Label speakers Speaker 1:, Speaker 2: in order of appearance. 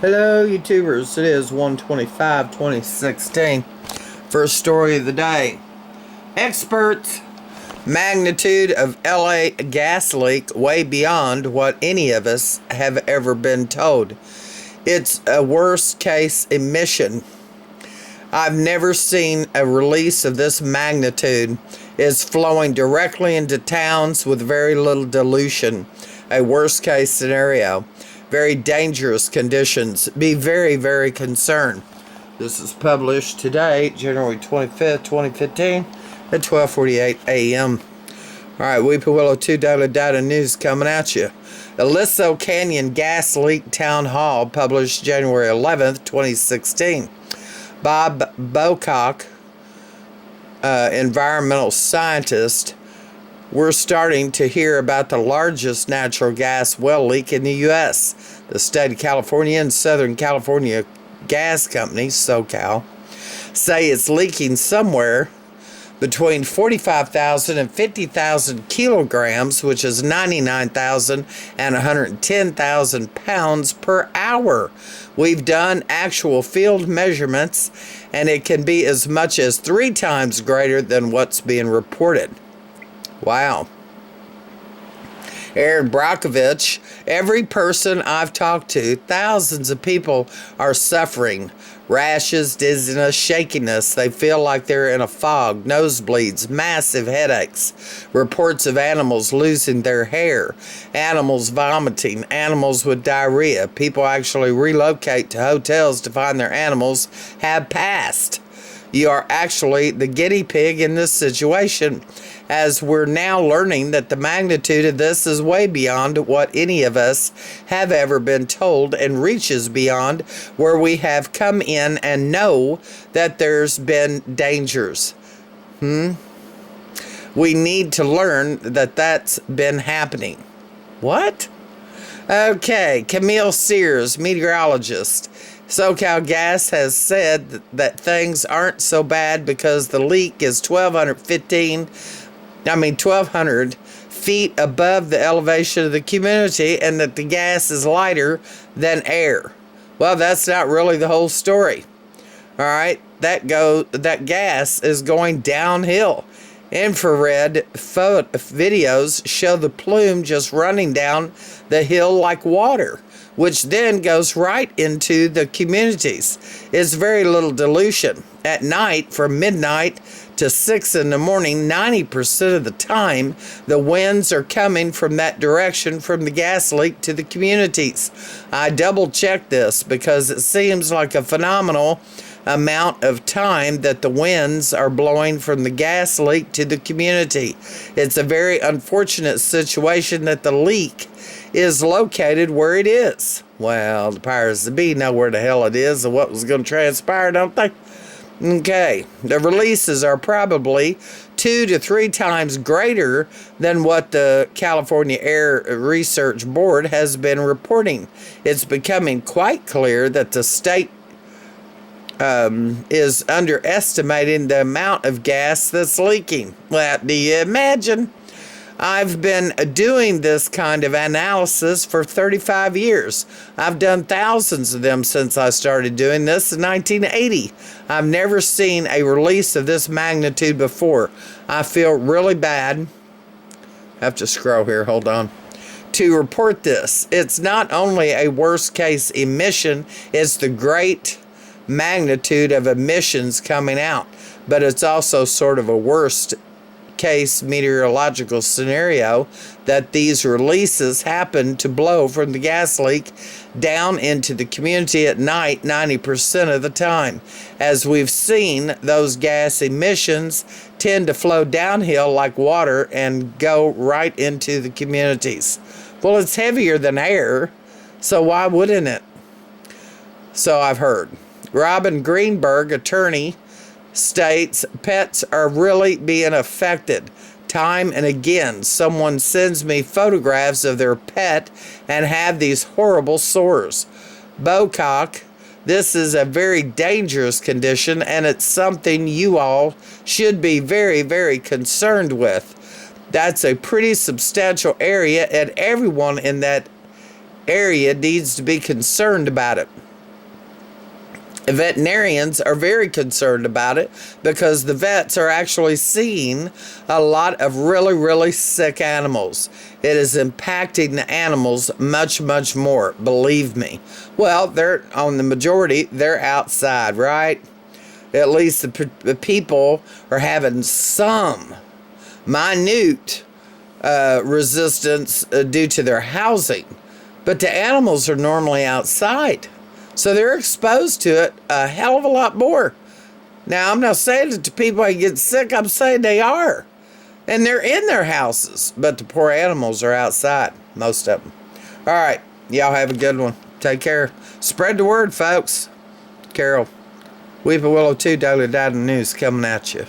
Speaker 1: Hello YouTubers, it is 1/25/2016. First story of the day. Experts, magnitude of LA gas leak way beyond what any of us have ever been told. It's a worst case emission. I've never seen a release of this magnitude. Is flowing directly into towns with very little dilution. A worst case scenario. Very dangerous conditions. Be very, very concerned. This is published today, January 25th, 2015 at 12:48 a.m. Alright, Weeping Willow 2 Daily Data News coming at you. Aliso Canyon Gas Leak Town Hall published January 11th, 2016. Bob Bocock, environmental scientist, we're starting to hear about the largest natural gas well leak in the U.S. The state of California and Southern California Gas Company, SoCal, say it's leaking somewhere between 45,000 and 50,000 kilograms, which is 99,000 and 110,000 pounds per hour. We've done actual field measurements, and it can be as much as 3 times greater than what's being reported. Wow. Aaron Brockovich, every person I've talked to, thousands of people are suffering. Rashes, dizziness, shakiness. They feel like they're in a fog, nosebleeds, massive headaches. Reports of animals losing their hair, animals vomiting, animals with diarrhea. People actually relocate to hotels to find their animals have passed. You are actually the guinea pig in this situation, as we're now learning that the magnitude of this is way beyond what any of us have ever been told, and reaches beyond where we have come in and know that there's been dangers. We need to learn that that's been happening. What? Okay, Camille Sears, meteorologist. SoCal Gas has said that things aren't so bad because the leak is 1,200 feet above the elevation of the community, and that the gas is lighter than air. Well, that's not really the whole story. All right, that gas is going downhill. Infrared videos show the plume just running down the hill like water, which then goes right into the communities. It's very little dilution. At night, from midnight to 6 in the morning, 90% of the time, the winds are coming from that direction, from the gas leak to the communities. I double-checked this because it seems like a phenomenal amount of time that the winds are blowing from the gas leak to the community. It's a very unfortunate situation that the leak is located where it is. Well, the powers that be know where the hell it is and what was going to transpire, don't they? Okay, the releases are probably 2 to 3 times greater than what the California Air Research Board has been reporting. It's becoming quite clear that the state is underestimating the amount of gas that's leaking. Well, do you imagine? I've been doing this kind of analysis for 35 years. I've done thousands of them since I started doing this in 1980. I've never seen a release of this magnitude before. I feel really bad. I have to scroll here, hold on. To report this, it's not only a worst case emission, it's the great magnitude of emissions coming out, but it's also sort of a worst case meteorological scenario that these releases happen to blow from the gas leak down into the community at night 90% of the time. As we've seen, those gas emissions tend to flow downhill like water and go right into the communities. Well, it's heavier than air, so why wouldn't it? So I've heard. Robin Greenberg, attorney, states pets are really being affected. Time and again, someone sends me photographs of their pet and have these horrible sores. Bocock, this is a very dangerous condition, and it's something you all should be very, very concerned with. That's a pretty substantial area, and everyone in that area needs to be concerned about it. Veterinarians are very concerned about it because the vets are actually seeing a lot of really, really sick animals. It is impacting the animals much, much more, believe me. Well, they're on the majority, they're outside, right? At least the people are having some minute resistance due to their housing. But the animals are normally outside. So they're exposed to it a hell of a lot more. Now, I'm not saying that the people that get sick, I'm saying they are. And they're in their houses. But the poor animals are outside, most of them. All right. Y'all have a good one. Take care. Spread the word, folks. Carol, Weep a Willow 2 Daily Data News coming at you.